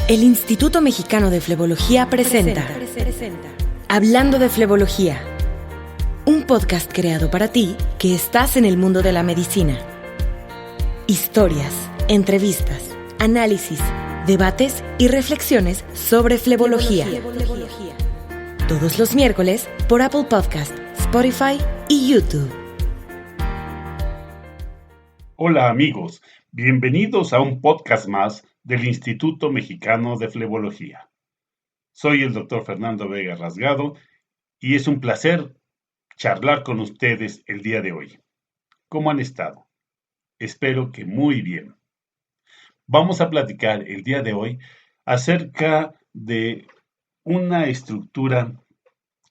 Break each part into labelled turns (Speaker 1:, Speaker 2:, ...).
Speaker 1: El Instituto Mexicano de Flebología presenta Hablando de Flebología, un podcast creado para ti que estás en el mundo de la medicina. Historias, entrevistas, análisis, debates y reflexiones sobre flebología. Todos los miércoles por Apple Podcast, Spotify y YouTube.
Speaker 2: Hola amigos, bienvenidos a un podcast más del Instituto Mexicano de Flebología. Soy el doctor Fernando Vega Rasgado y es un placer charlar con ustedes el día de hoy. ¿Cómo han estado? Espero que muy bien. Vamos a platicar el día de hoy acerca de una estructura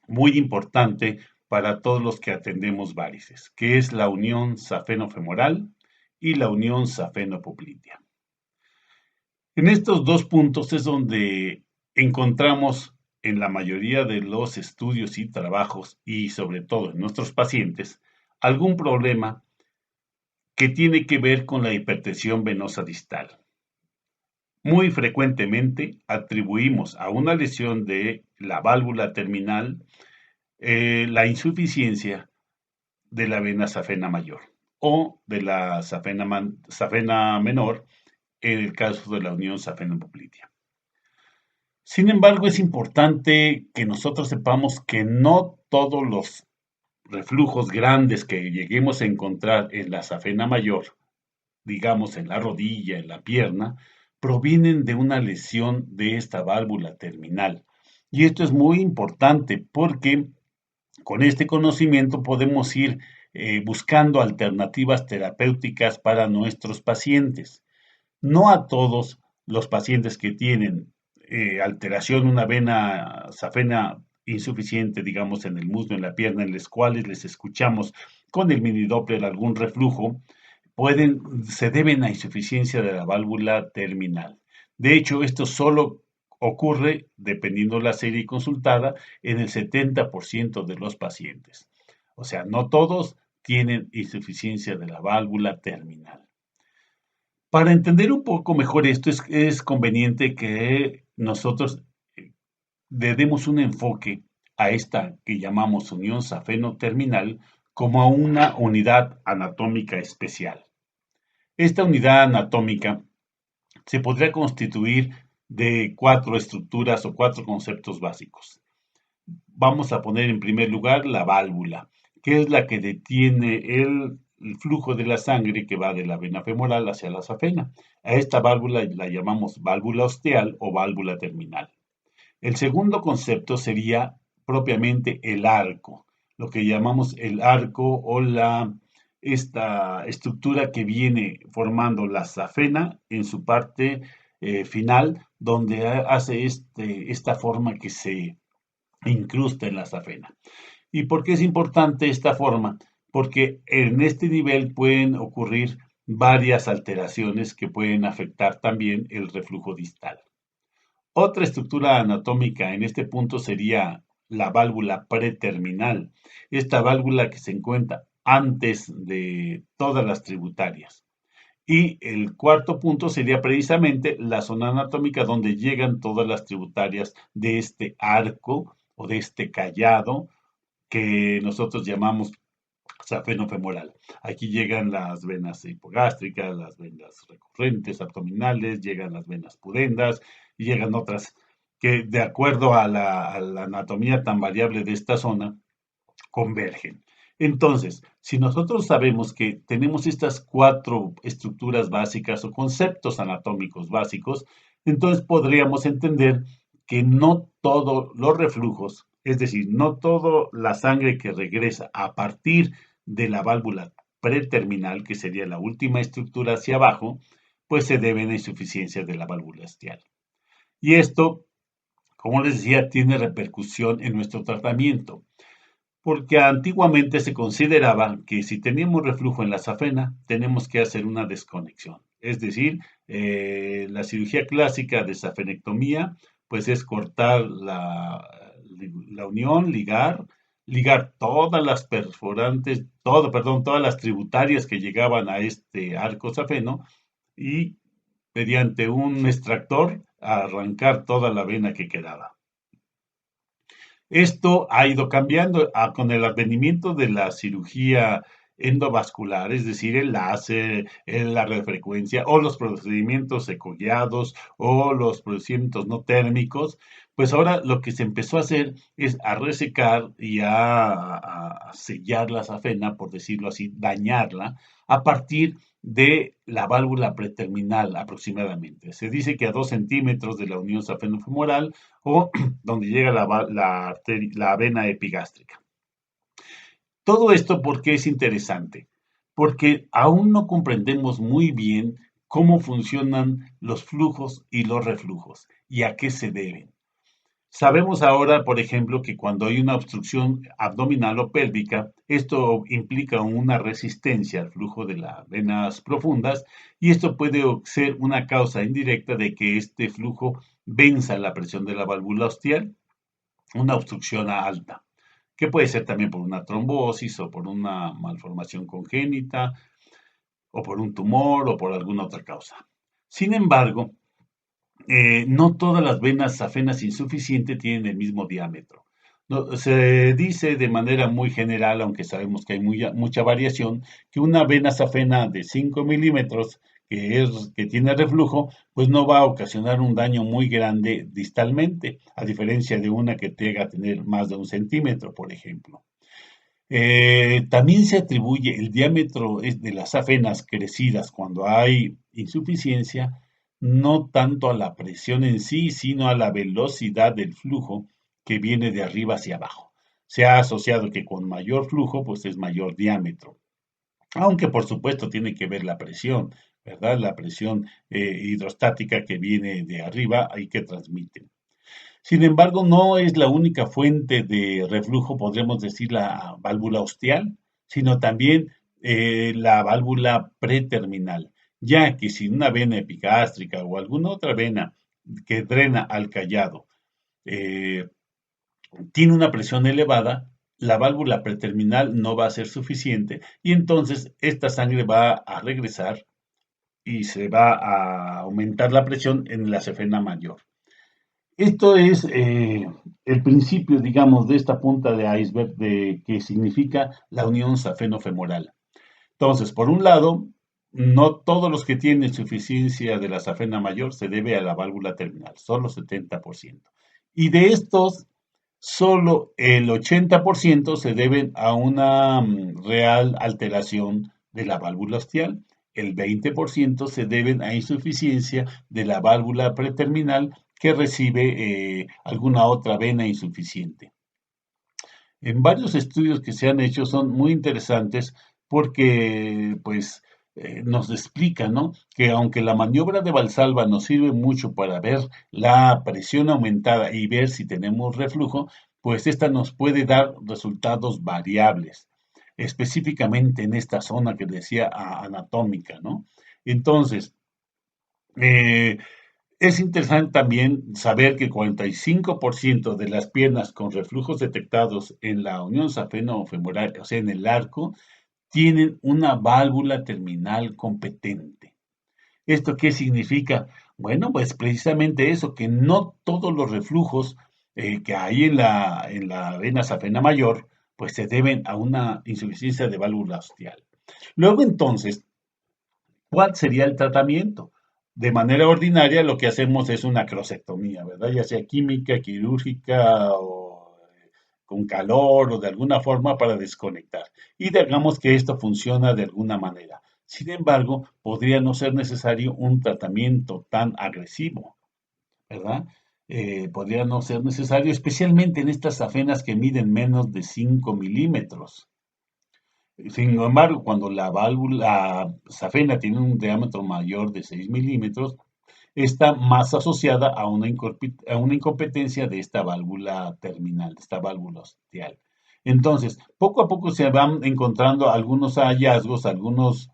Speaker 2: muy importante para todos los que atendemos varices, que es la unión safeno-femoral y la unión safeno-poplitea. En estos dos puntos es donde encontramos en la mayoría de los estudios y trabajos, y sobre todo en nuestros pacientes, algún problema que tiene que ver con la hipertensión venosa distal. Muy frecuentemente atribuimos a una lesión de la válvula terminal la insuficiencia de la vena safena mayor o de la safena menor en el caso de la unión safeno-poplitea. Sin embargo, es importante que nosotros sepamos que no todos los reflujos grandes que lleguemos a encontrar en la safena mayor, digamos en la rodilla, en la pierna, provienen de una lesión de esta válvula terminal. Y esto es muy importante porque con este conocimiento podemos ir buscando alternativas terapéuticas para nuestros pacientes. No a todos los pacientes que tienen alteración, una vena safena insuficiente, digamos, en el muslo, en la pierna, en los cuales les escuchamos con el mini-Doppler algún reflujo, se deben a insuficiencia de la válvula terminal. De hecho, esto solo ocurre, dependiendo la serie consultada, en el 70% de los pacientes. O sea, no todos tienen insuficiencia de la válvula terminal. Para entender un poco mejor esto, es conveniente que nosotros le demos un enfoque a esta que llamamos unión safeno-terminal como a una unidad anatómica especial. Esta unidad anatómica se podría constituir de 4 estructuras o 4 conceptos básicos. Vamos a poner en primer lugar la válvula, que es la que detiene el flujo de la sangre que va de la vena femoral hacia la safena. A esta válvula la llamamos válvula ostial o válvula terminal. El segundo concepto sería propiamente el arco, lo que llamamos el arco o esta estructura que viene formando la safena en su parte final, donde hace esta forma que se incrusta en la safena. ¿Y por qué es importante esta forma? Porque en este nivel pueden ocurrir varias alteraciones que pueden afectar también el reflujo distal. Otra estructura anatómica en este punto sería la válvula preterminal, esta válvula que se encuentra antes de todas las tributarias. Y el cuarto punto sería precisamente la zona anatómica donde llegan todas las tributarias de este arco o de este callado que nosotros llamamos safeno-femoral. Aquí llegan las venas hipogástricas, las venas recurrentes abdominales, llegan las venas pudendas y llegan otras que, de acuerdo a la anatomía tan variable de esta zona, convergen. Entonces, si nosotros sabemos que tenemos estas 4 estructuras básicas o conceptos anatómicos básicos, entonces podríamos entender que no todos los reflujos, es decir, no toda la sangre que regresa a partir de la válvula preterminal, que sería la última estructura hacia abajo, pues se deben a insuficiencia de la válvula ostial. Y esto, como les decía, tiene repercusión en nuestro tratamiento, porque antiguamente se consideraba que si teníamos reflujo en la safena, tenemos que hacer una desconexión. Es decir, la cirugía clásica de safenectomía, pues es cortar la unión, ligar todas las perforantes, todas las tributarias que llegaban a este arco safeno y mediante un extractor a arrancar toda la vena que quedaba. Esto ha ido cambiando con el advenimiento de la cirugía endovascular, es decir, el láser, la radiofrecuencia o los procedimientos ecoguiados o los procedimientos no térmicos, pues ahora lo que se empezó a hacer es a resecar y a sellar la safena, por decirlo así, dañarla, a partir de la válvula preterminal aproximadamente. Se dice que a 2 centímetros de la unión safenofemoral o donde llega la vena epigástrica. Todo esto, ¿por qué es interesante? Porque aún no comprendemos muy bien cómo funcionan los flujos y los reflujos y a qué se deben. Sabemos ahora, por ejemplo, que cuando hay una obstrucción abdominal o pélvica, esto implica una resistencia al flujo de las venas profundas y esto puede ser una causa indirecta de que este flujo venza la presión de la válvula ostial, una obstrucción alta, que puede ser también por una trombosis o por una malformación congénita o por un tumor o por alguna otra causa. Sin embargo, no todas las venas safenas insuficientes tienen el mismo diámetro. No, se dice de manera muy general, aunque sabemos que hay mucha variación, que una vena safena de 5 milímetros que tiene reflujo, pues no va a ocasionar un daño muy grande distalmente, a diferencia de una que llega a tener más de 1 centímetro, por ejemplo. También se atribuye el diámetro de las safenas crecidas cuando hay insuficiencia, no tanto a la presión en sí, sino a la velocidad del flujo que viene de arriba hacia abajo. Se ha asociado que con mayor flujo, pues es mayor diámetro. Aunque por supuesto tiene que ver la presión, ¿verdad? La presión hidrostática que viene de arriba y que transmite. Sin embargo, no es la única fuente de reflujo, podríamos decir, la válvula ostial, sino también la válvula preterminal, ya que si una vena epigástrica o alguna otra vena que drena al callado eh, tiene una presión elevada, la válvula preterminal no va a ser suficiente y entonces esta sangre va a regresar y se va a aumentar la presión en la safena mayor. Esto es el principio, digamos, de esta punta de iceberg de que significa la unión safeno-femoral. Entonces, por un lado, no todos los que tienen insuficiencia de la safena mayor se debe a la válvula terminal, solo 70%. Y de estos, solo el 80% se deben a una real alteración de la válvula ostial. El 20% se deben a insuficiencia de la válvula preterminal que recibe alguna otra vena insuficiente. En varios estudios que se han hecho son muy interesantes porque pues nos explican, ¿no? Que aunque la maniobra de Valsalva nos sirve mucho para ver la presión aumentada y ver si tenemos reflujo, pues esta nos puede dar resultados variables, específicamente en esta zona que decía anatómica, ¿no? Entonces, eh, es interesante también saber que 45% de las piernas con reflujos detectados en la unión safeno-femoral, o sea, en el arco, tienen una válvula terminal competente. ¿Esto qué significa? Bueno, pues precisamente eso, que no todos los reflujos que hay en la vena safena mayor, pues se deben a una insuficiencia de válvula ostial. Luego entonces, ¿cuál sería el tratamiento? De manera ordinaria lo que hacemos es una crosectomía, ¿verdad? Ya sea química, quirúrgica o con calor o de alguna forma para desconectar. Y digamos que esto funciona de alguna manera. Sin embargo, podría no ser necesario un tratamiento tan agresivo, ¿verdad? Podría no ser necesario, especialmente en estas safenas que miden menos de 5 milímetros. Sin embargo, cuando la válvula safena tiene un diámetro mayor de 6 milímetros, está más asociada a una incompetencia de esta válvula terminal, de esta válvula ostial. Entonces, poco a poco se van encontrando algunos hallazgos, algunos,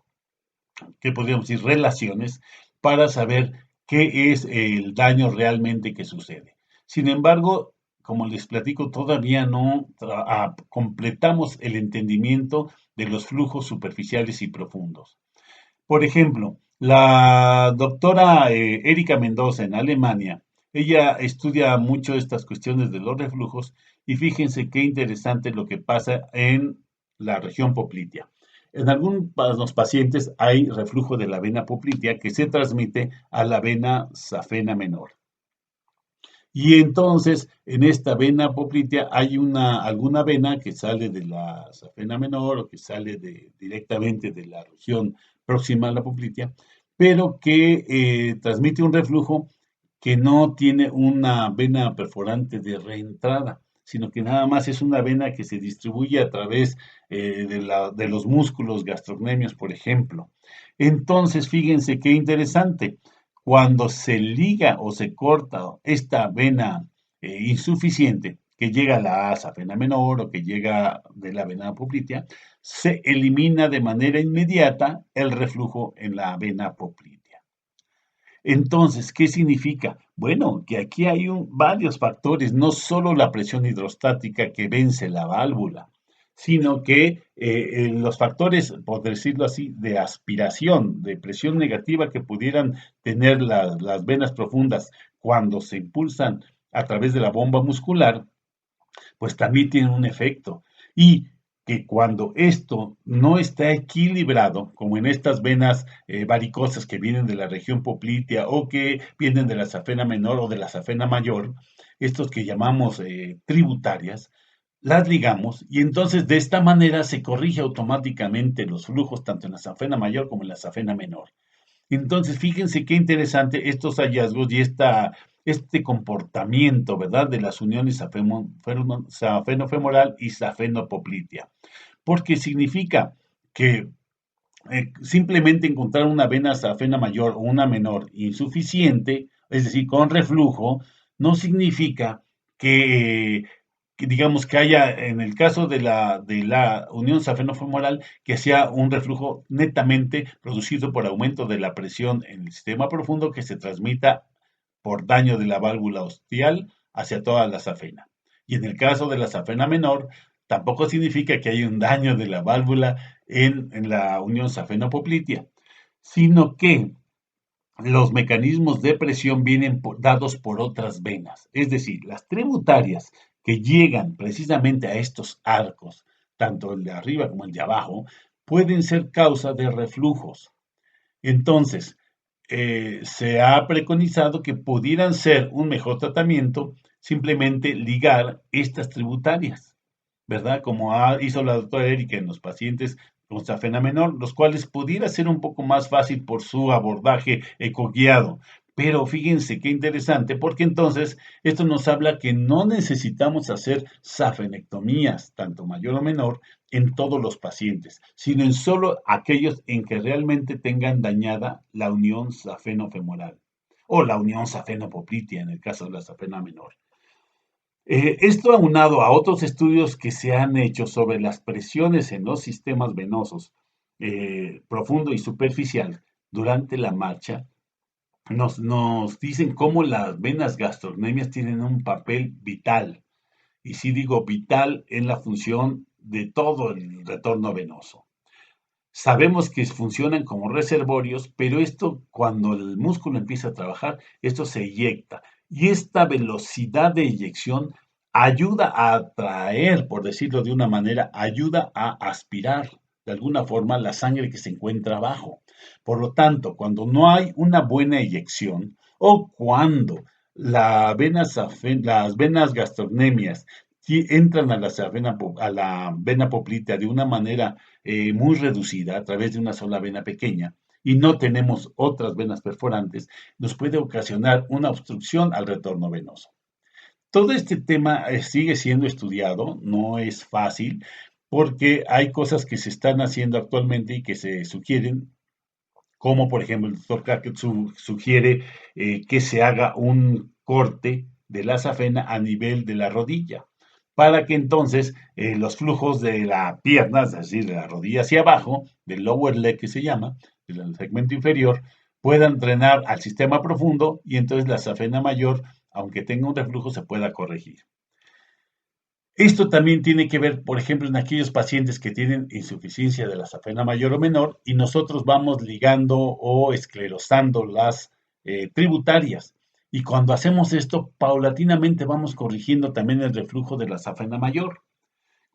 Speaker 2: ¿qué podríamos decir?, relaciones para saber qué es el daño realmente que sucede. Sin embargo, como les platico, todavía no completamos el entendimiento de los flujos superficiales y profundos. Por ejemplo, La doctora Erika Mendoza en Alemania, ella estudia mucho estas cuestiones de los reflujos y fíjense qué interesante lo que pasa en la región poplitea. En algunos pacientes hay reflujo de la vena poplitea que se transmite a la vena safena menor. Y entonces, en esta vena poplitea hay alguna vena que sale de la safena menor o que sale directamente de la región próxima a la poplitea, pero que transmite un reflujo que no tiene una vena perforante de reentrada, sino que nada más es una vena que se distribuye a través de los músculos gastrocnemios, por ejemplo. Entonces, fíjense qué interesante. Cuando se liga o se corta esta vena insuficiente que llega a la safena menor o que llega de la vena poplitea, se elimina de manera inmediata el reflujo en la vena poplitea. Entonces, ¿qué significa? Bueno, que aquí hay varios factores, no solo la presión hidrostática que vence la válvula, sino que los factores, por decirlo así, de aspiración, de presión negativa que pudieran tener las venas profundas cuando se impulsan a través de la bomba muscular, pues también tienen un efecto. Y que cuando esto no está equilibrado, como en estas venas varicosas que vienen de la región poplitea o que vienen de la safena menor o de la safena mayor, estos que llamamos tributarias, las ligamos y entonces de esta manera se corrige automáticamente los flujos tanto en la safena mayor como en la safena menor. Entonces, fíjense qué interesante estos hallazgos y este comportamiento, ¿verdad?, de las uniones safenofemoral y safenopoplitea, porque significa que simplemente encontrar una vena safena mayor o una menor insuficiente, es decir, con reflujo, no significa que, que digamos que haya, en el caso de la unión safenofemoral, que sea un reflujo netamente producido por aumento de la presión en el sistema profundo que se transmita por daño de la válvula ostial hacia toda la safena. Y en el caso de la safena menor, tampoco significa que haya un daño de la válvula en la unión safenopoplitea, sino que los mecanismos de presión vienen dados por otras venas, es decir, las tributarias que llegan precisamente a estos arcos, tanto el de arriba como el de abajo, pueden ser causa de reflujos. Entonces, se ha preconizado que pudieran ser un mejor tratamiento simplemente ligar estas tributarias, ¿verdad? Como hizo la doctora Erika en los pacientes con safena menor, los cuales pudiera ser un poco más fácil por su abordaje ecoguiado. Pero fíjense qué interesante, porque entonces esto nos habla que no necesitamos hacer safenectomías, tanto mayor o menor, en todos los pacientes, sino en solo aquellos en que realmente tengan dañada la unión safenofemoral o la unión safenopoplitea en el caso de la safena menor. Esto aunado a otros estudios que se han hecho sobre las presiones en los sistemas venosos profundo y superficial durante la marcha, nos dicen cómo las venas gastrocnemias tienen un papel vital, y sí digo vital en la función de todo el retorno venoso. Sabemos que funcionan como reservorios, pero esto cuando el músculo empieza a trabajar, esto se eyecta. Y esta velocidad de eyección ayuda a atraer, por decirlo de una manera, ayuda a aspirar de alguna forma la sangre que se encuentra abajo. Por lo tanto, cuando no hay una buena eyección o cuando las venas gastrocnemias entran a la vena poplitea de una manera muy reducida a través de una sola vena pequeña y no tenemos otras venas perforantes, nos puede ocasionar una obstrucción al retorno venoso. Todo este tema sigue siendo estudiado, no es fácil, porque hay cosas que se están haciendo actualmente y que se sugieren, como por ejemplo el doctor Kraket sugiere que se haga un corte de la safena a nivel de la rodilla, para que entonces los flujos de la pierna, es decir, de la rodilla hacia abajo, del lower leg que se llama, del segmento inferior, puedan drenar al sistema profundo y entonces la safena mayor, aunque tenga un reflujo, se pueda corregir. Esto también tiene que ver, por ejemplo, en aquellos pacientes que tienen insuficiencia de la safena mayor o menor y nosotros vamos ligando o esclerosando las tributarias. Y cuando hacemos esto, paulatinamente vamos corrigiendo también el reflujo de la safena mayor.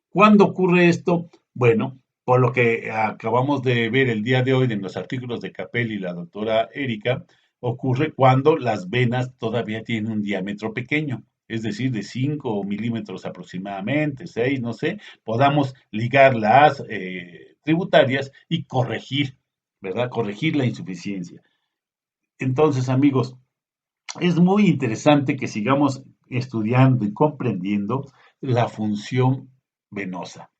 Speaker 2: ¿Cuándo ocurre esto? Bueno, por lo que acabamos de ver el día de hoy en los artículos de Capelli y la doctora Erika, ocurre cuando las venas todavía tienen un diámetro pequeño, es decir, de 5 milímetros aproximadamente, 6, no sé, podamos ligar las tributarias y corregir, ¿verdad? Corregir la insuficiencia. Entonces, amigos, es muy interesante que sigamos estudiando y comprendiendo la función venosa.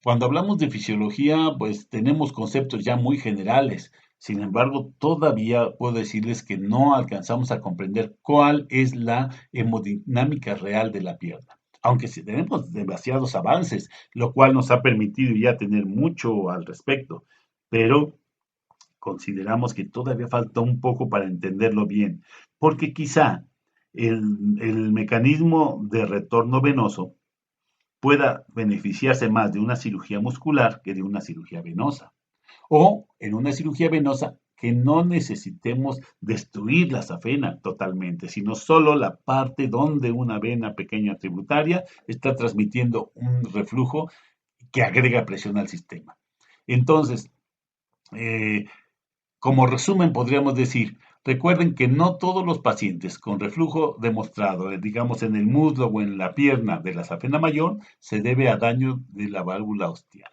Speaker 2: Cuando hablamos de fisiología, pues tenemos conceptos ya muy generales. Sin embargo, todavía puedo decirles que no alcanzamos a comprender cuál es la hemodinámica real de la pierna. Aunque sí tenemos demasiados avances, lo cual nos ha permitido ya tener mucho al respecto, pero consideramos que todavía falta un poco para entenderlo bien, porque quizá el mecanismo de retorno venoso pueda beneficiarse más de una cirugía muscular que de una cirugía venosa. O en una cirugía venosa que no necesitemos destruir la safena totalmente, sino solo la parte donde una vena pequeña tributaria está transmitiendo un reflujo que agrega presión al sistema. Entonces, como resumen, podríamos decir, recuerden que no todos los pacientes con reflujo demostrado, digamos en el muslo o en la pierna de la safena mayor, se debe a daño de la válvula ostial.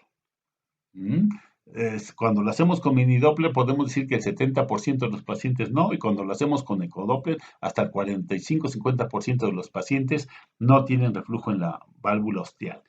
Speaker 2: Cuando lo hacemos con mini-Doppler podemos decir que el 70% de los pacientes no, y cuando lo hacemos con eco-Doppler, hasta el 45-50% de los pacientes no tienen reflujo en la válvula ostial.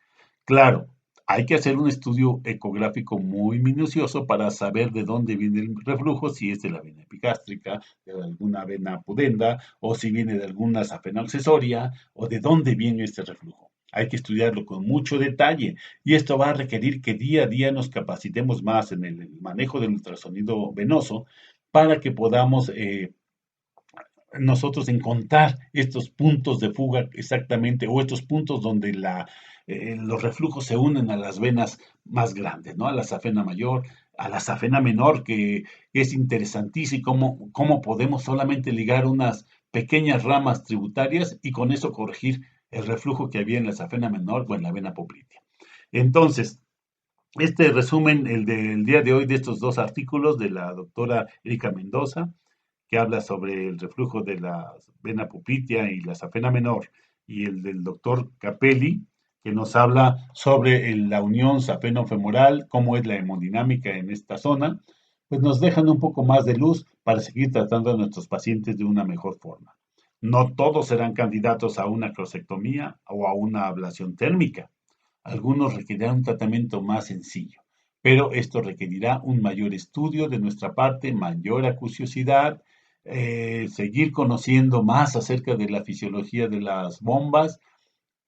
Speaker 2: Claro, hay que hacer un estudio ecográfico muy minucioso para saber de dónde viene el reflujo, si es de la vena epigástrica, de alguna vena pudenda, o si viene de alguna safena accesoria, o de dónde viene este reflujo. Hay que estudiarlo con mucho detalle y esto va a requerir que día a día nos capacitemos más en el manejo del ultrasonido venoso para que podamos nosotros encontrar estos puntos de fuga exactamente, o estos puntos donde los reflujos se unen a las venas más grandes, ¿no? A la safena mayor, a la safena menor, que es interesantísimo cómo podemos solamente ligar unas pequeñas ramas tributarias y con eso corregir el reflujo que había en la safena menor o en la vena poplitea. Entonces, este resumen, el del día de hoy, de estos dos artículos de la doctora Erika Mendoza, que habla sobre el reflujo de la vena poplitea y la safena menor, y el del doctor Capelli, que nos habla sobre la unión safeno-femoral, cómo es la hemodinámica en esta zona, pues nos dejan un poco más de luz para seguir tratando a nuestros pacientes de una mejor forma. No todos serán candidatos a una crosectomía o a una ablación térmica. Algunos requerirán un tratamiento más sencillo, pero esto requerirá un mayor estudio de nuestra parte, mayor acuciosidad, seguir conociendo más acerca de la fisiología de las bombas,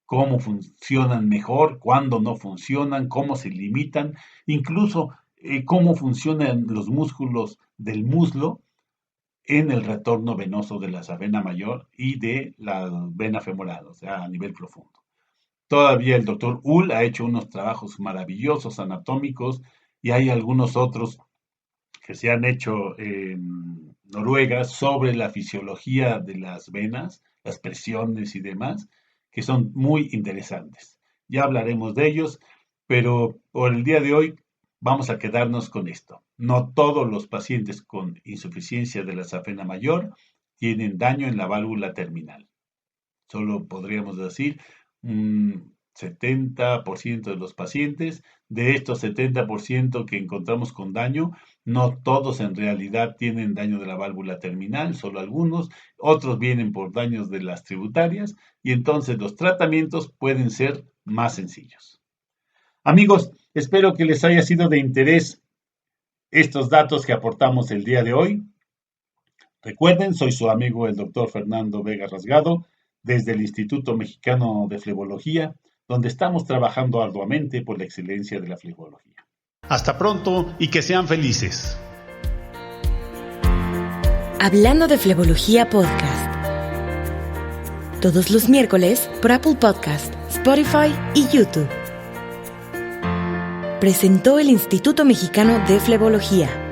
Speaker 2: cómo funcionan mejor, cuándo no funcionan, cómo se limitan, incluso cómo funcionan los músculos del muslo en el retorno venoso de la safena mayor y de la vena femoral, o sea, a nivel profundo. Todavía el doctor Uhl ha hecho unos trabajos maravillosos anatómicos y hay algunos otros que se han hecho en Noruega sobre la fisiología de las venas, las presiones y demás, que son muy interesantes. Ya hablaremos de ellos, pero por el día de hoy vamos a quedarnos con esto. No todos los pacientes con insuficiencia de la safena mayor tienen daño en la válvula terminal. Solo podríamos decir un 70% de los pacientes. De estos 70% que encontramos con daño, no todos en realidad tienen daño de la válvula terminal, solo algunos. Otros vienen por daños de las tributarias y entonces los tratamientos pueden ser más sencillos. Amigos, espero que les haya sido de interés estos datos que aportamos el día de hoy. Recuerden, soy su amigo el doctor Fernando Vega Rasgado, desde el Instituto Mexicano de Flebología, donde estamos trabajando arduamente por la excelencia de la flebología. Hasta pronto y que sean felices.
Speaker 1: Hablando de Flebología Podcast. Todos los miércoles por Apple Podcast, Spotify y YouTube. Presentó el Instituto Mexicano de Flebología.